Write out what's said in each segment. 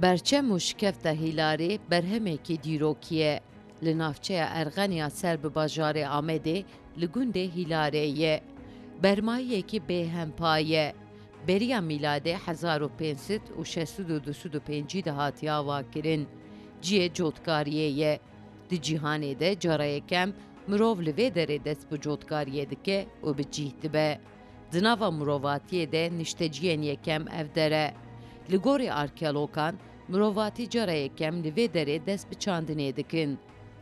برچم و شکفت هیلاری برهمکی دیروکیه لنافچه ارغنیا سر به بازار آمده لگونده هیلاریه برمایه که به همپایه بریا میلاده 1565 دهاتی آوا کرن جیه جوتکاریه دی جیهانه ده جاره کم مروف لوی داره دست به جوتکاریه دکه و به جیه دبه دناوا مروفاتیه ده نشتجین یکم افدره لگوری آرکیالوکان مرواتی جاره یکم لوی داره دست به چاندنه دکن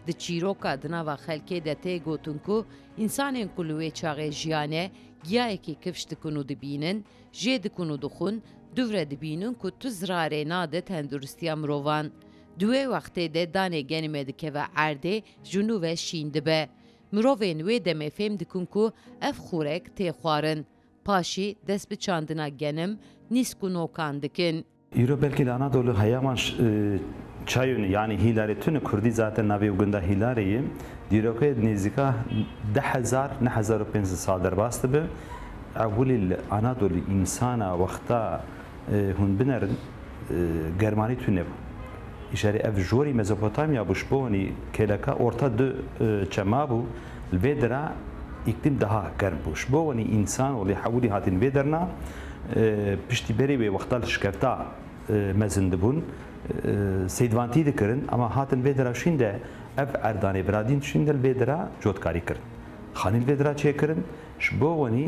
د چیروکا دناوا خلکه ده تی گوتن کو انسانین کلوی چاقه جیانه گیاه که کفش دکنو دبینن جه دکنو دخون دوره دبینن که تو زراره ناده تندرستی مروان دوی وقتی ده دانه گنمه دکه و عرده جنو و شینده به مروین وی دمه فهم دکن که اف خورک تی خوارن پاشی دست به چاندنا گنم نیسکو نوکان دکن ایرو بلکه لانادولو هیامانش çayını yani hilari tüm Kurdi zaten navi ugunda hilariyi diroke nizika 10,000 sal derbastı be avulil Anadolu insana vakta hun binerin Germani tüne işari ev jori Mezopotamya buşboni kelaka orta de çamabu vedra iklim daha germ buşboni insan oli havuli hatin vederna pişti beri ve vaktal şkefta mezindibun سیدوانتی دکرن اما هاتن ویدرا شینده اف اردانی برادین شینده ویدرا جوتکاری کرن خانی ویدرا چه کرن شبوانی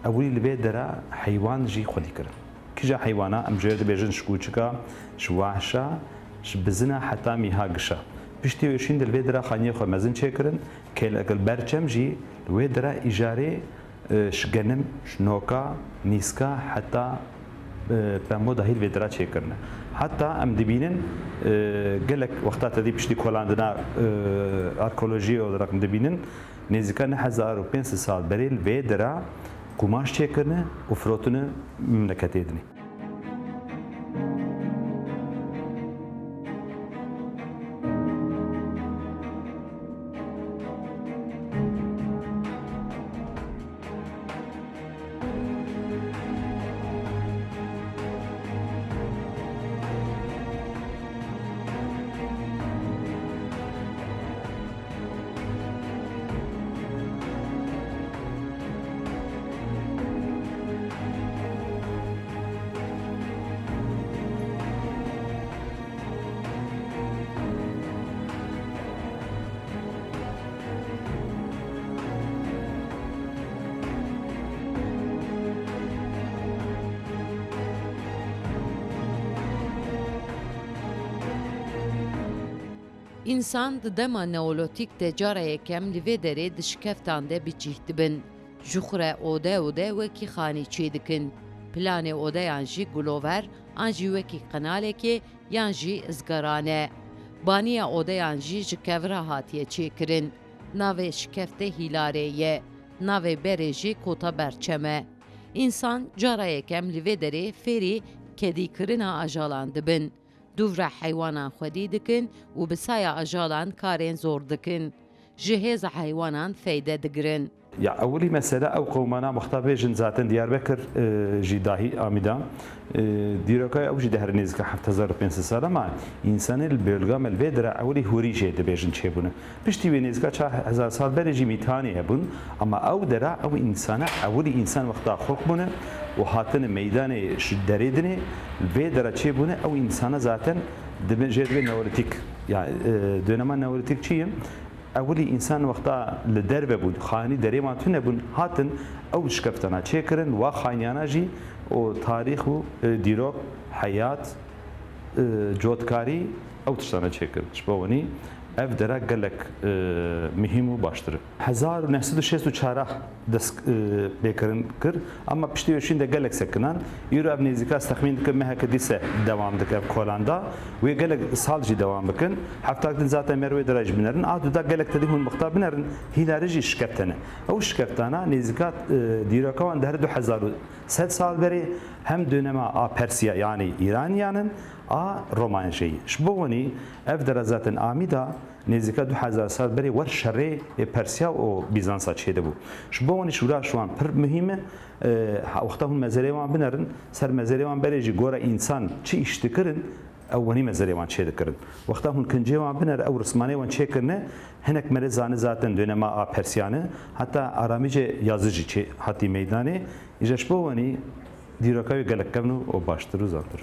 اولی ویدرا حیوان جی خودی کرن کجا حیوانا ام جرد بیجن شکوچکا شواحشا شبزنا حتی میها گشا پشتی وشینده ویدرا خانی خو مزن چه کرن که اگل برچم جی ویدرا اجاره شگنم شنوکا نیسکا حتی بمو داخل ویدرا چه کرنه حتی ام دبینن گلک وقتا تدی پشتی کلاندنا آرکولوژی olarak دبینن نزدیک 1500 سال بریل ویدرا قماش چه کرنه و فروتونه مملکت ایدنی İnsan dema neolitik de cara yekem li vê derê dişkeftan de bicih dibin. Ji xure ode wekî xanî çê dikin. Planê odeyan jî gulover, an jî wekî qenalekê yan jî ızgarane. Baniya odeyan jî ji kevra hatiye çêkirin. Navê şikefte hîlarê ye. Navê berê jî kota berçeme. İnsan cara yekem li vê derê fêrî kedîkirina ajalan dibin. دوورا حیوانان خودی دکن و بسایا اجالان کارین زور دکن. جهاز حیوانان فایده دگرن. یا اولی مسئله او قومانا مختبه جن زاتن دیاربکر جداهی آمیدام دیروکای او جده هر نزدیک 7500 سال ما انسان البیولوژی ملودرا اولی هوری جده بیشن چه بونه پشتی به نزدیک 4000 سال برای میتانی هبون اما او درا او انسان اولی انسان وقتا خلق بونه و هاتن میدان شدریدنی البیولوژی چه بونه او انسان زاتن دم جدول نولیتیک يعني دونما نولیتیک چیم اولی انسان وقتا لدرب بود خانی دری ما تونه بون هاتن او شکفتنا چه کرن و خانیانا جی و تاریخ و دیروک حیات جوتکاری او تشتانا چه کرن شبوانی ev dere gelek mühim û baştir. 1964 dest bêkirin kir, ama piştî wê de gelek sekinan. Îro ev nêzîka texmîn dikim meheke dîse devam dike ev kolanda. Wê gelek sal jî devam bikin. Heftak din zaten merwê dere jî binerin. A duda gelek tedî hûn mixtar binerin. Hîlarî jî şikeftene. Ew şikeftana nêzîka dîroka wan di her 2100 sal berê hem dönema a Persiya yani İraniyanın a Romanjayı. Şbovani ev dere zaten amida نزدیک 2000 سال بری ور شری پرسیا و بیزانس چیده بود. شبوانی شورا شوان پر مهمه وقتا هم مزاری وان بنرن سر مزاری وان بریجی گورا انسان چی اشتکرن اونی مزری وان چه دکرن وقتا هون کنجی وان بنر او رسمانی وان چه کرنه هنک مره زانه زاتن دونه ما پرسیانه حتی آرامیج yazıcı چه حتی میدانه ایجاش بوانی دیرکای گلک کمنو و باشتر و زانتر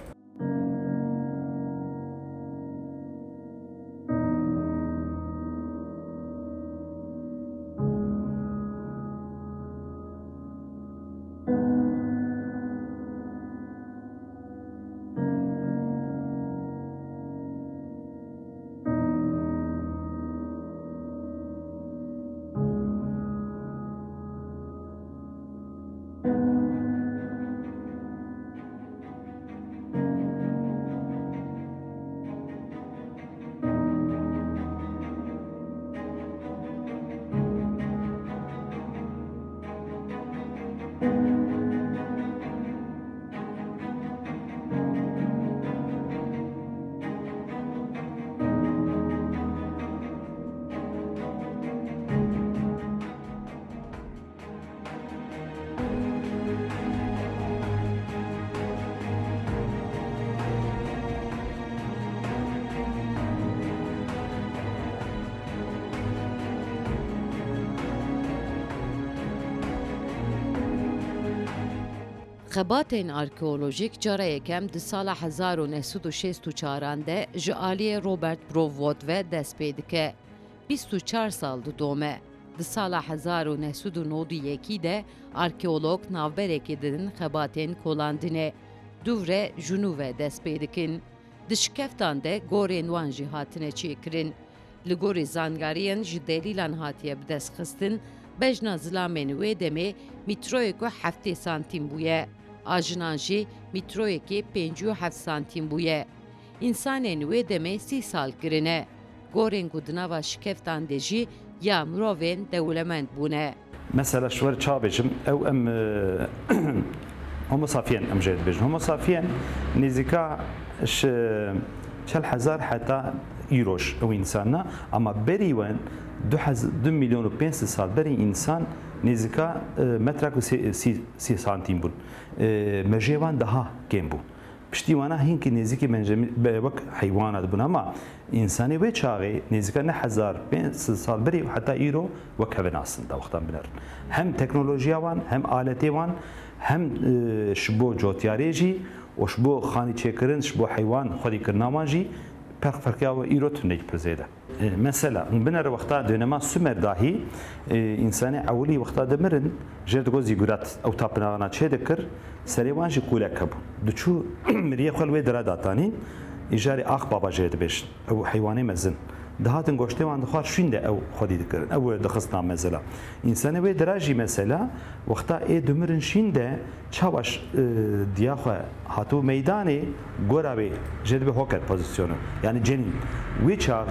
خباتên arkeolojik cara yekem di sala 1964 de ji aliyê Robert Brovod ve dest pê dike. 24 sal di dome. Di sala 1991 de arkeolog navberekê didin xebatên kolandinê. Duvre Junûve dest pê dikin. Di şikeftan de gorên wan jî hatine çêkirin. Li gorî zangariyên ji delîlan hatiye bi dest xistin, bejna zilamên wê demê mîtroyê ku 7 santîm bûye. Ajinan jî mîtroyekê 57 santîm bûye. İnsanên wê demê 30 sal kirine. Gorên ku di nava şikeftan de jî ya mirovên dewlemend bûne. Mesela şwer çavêjim ew em Homo sapien em jê dibêjin. Homo sapien nêzîka çel hezar heta îroj ew insana ama berî wen 2 milyon û 500 sal berî insan nêzîka metrak û 30 santîm bûn. Mejê wan daha kêm bû. Piştî wana hinkî nêzîkî wek heywana dibûn ama insanê wê çaxê nêzîka 1500 sal berî heta îro wek hevin aslında wextan binerin. Hem teknolojiya wan hem aletê wan hem ji bo cotyarê jî û ji bo xanî çêkirin ji bo heywan xwedîkirina wan jî فرقیا و ایرو تونیک پرزیده. مثلا بنر وقتا دنما سومر داهی انسان اولی وقتا دمرن جرد گوزی گرات او تاپنانا چه دکر سریوانجی کوله کبو. دچو مریه خلوی دراداتانی ایجاری آخ بابا جرد بیش او حیوانی مزن. دهاتن گوشته وان دخواه شوینده او خودی دکرن او دخستنا مثلا. انسان وی دراجی مثلا وقتا ای دمرن شینده چاواش دیاخو هاتو میدانی گوراوی جرد به هوکر پوزیسیونو. Yani cenin ve çağı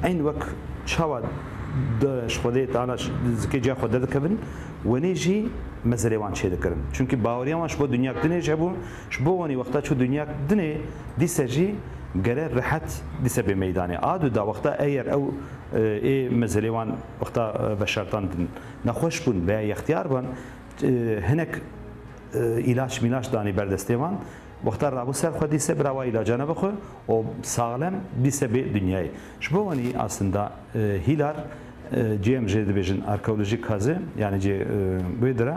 aynı vak çava da şuhde tana zikece xwede dikevin ve neji mezrevan çê dikirin. Çünkü baweriya wan ji bo dunyak dinê jebû ji bo wanî wexta çû dunyak dinê dîse jî gere rehet dîse bê meydanê. Adu da wexta eğer ew ê mezrê wan wexta veşartan din nexweş bûn veya yextiyar bûn hinek ilaç milaç danî berdestê wan وقتا رابو سر خودی سه برای علاجانه بخو و سالم بیسه به دنیای. شبوانی اصلا هیلار جیم جد بیشن arkeolojik kazı yani böyle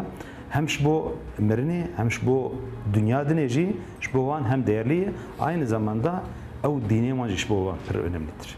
hem şbo merni hem şbo dünya dineci şbovan hem değerli aynı zamanda o dini manjı şbovan bir önemlidir.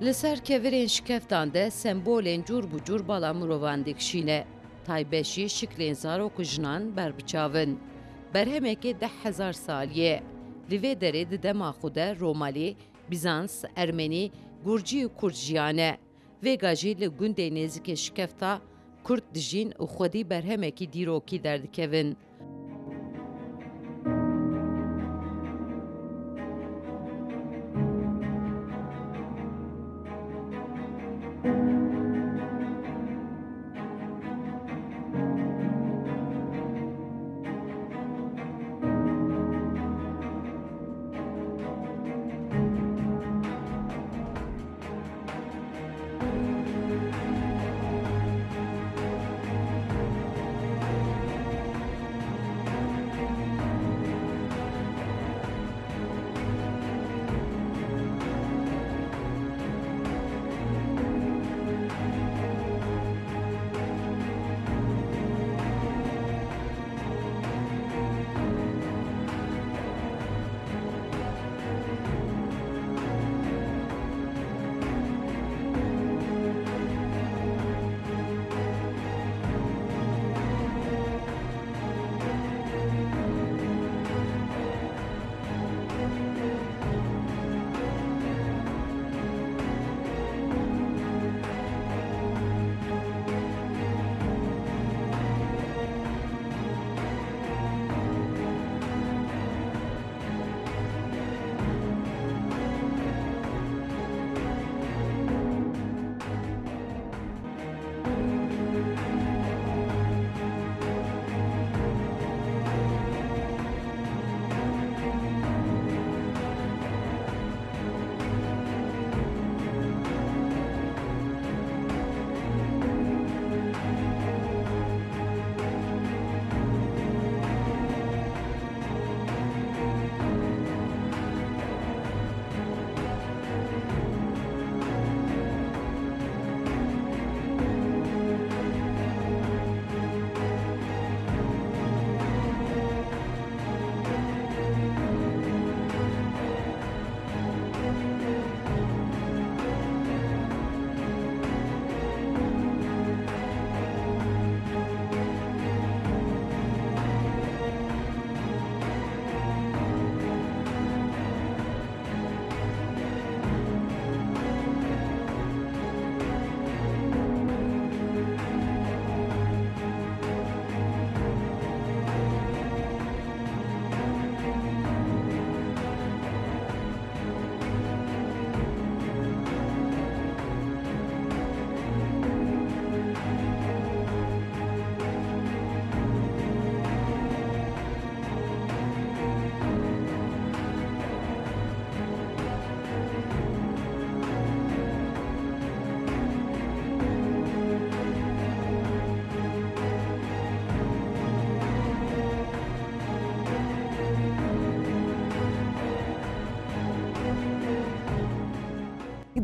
Li ser kevirên şikeftan de sembolên cur bû cur bala mirovan dikişîne. تایبشی شکلین زارok jinan berbiçavin. Berhemekê 10,000 saliye. Li vê derê di dema xwe de Romalî, Bizans, Ermenî, Gurcî û Kurd jiyane. Vêga jî li gundê nêzîkê şikefta Kurd dijîn û xwedî berhemekî dîrokî derdikevin.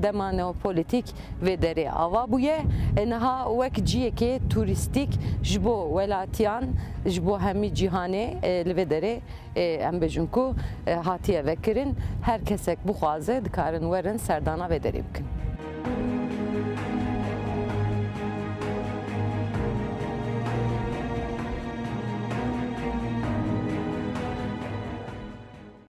Dema neopolitik ve derê ava bûye niha wek ciyekê turîstîk ji bo welatiyan ji bo hemî cîhanê li vê derê em bêjin ku hatiye vekirin her kesek bixwaze dikarin werin serdana vê derê bikin.